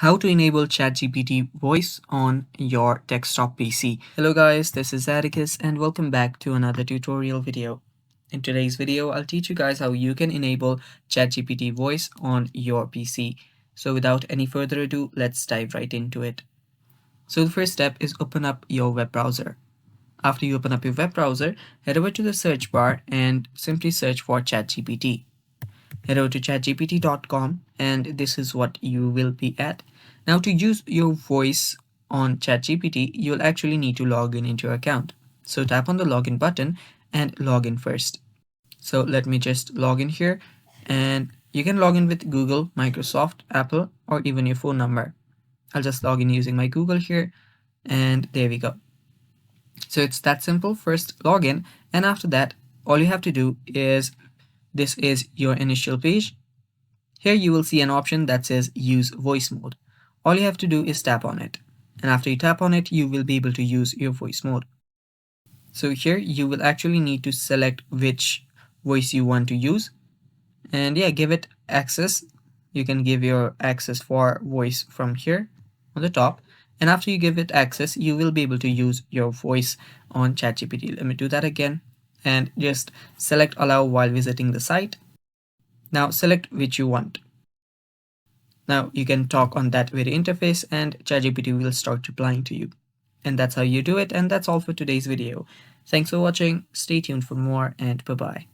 How to enable ChatGPT voice on your desktop PC. Hello guys, this is Atticus and welcome back to another tutorial video. In today's video, I'll teach you guys how you can enable ChatGPT voice on your PC. So without any further ado, let's dive right into it. So the first step is open up your web browser. After you open up your web browser, head over to the search bar and simply search for ChatGPT. Head over to chatgpt.com and this is what you will be at. Now to use your voice on ChatGPT, you'll actually need to log in into your account. So tap on the login button and log in first. So let me just log in here, and you can log in with Google, Microsoft, Apple, or even your phone number. I'll just log in using my Google here, and there we go. So it's that simple. First log in, and after that all you have to do is, this is your initial page. Here you will see an option that says use voice mode. All you have to do is tap on it, and after you tap on it you will be able to use your voice mode. So here you will actually need to select which voice you want to use, and yeah, give it access. You can give your access for voice from here on the top, and after you give it access you will be able to use your voice on ChatGPT. Let me do that again and just select allow while visiting the site. Now select which you want. Now you can talk on that very interface and ChatGPT will start replying to you. And that's how you do it, and that's all for today's video. Thanks for watching, stay tuned for more, and bye bye.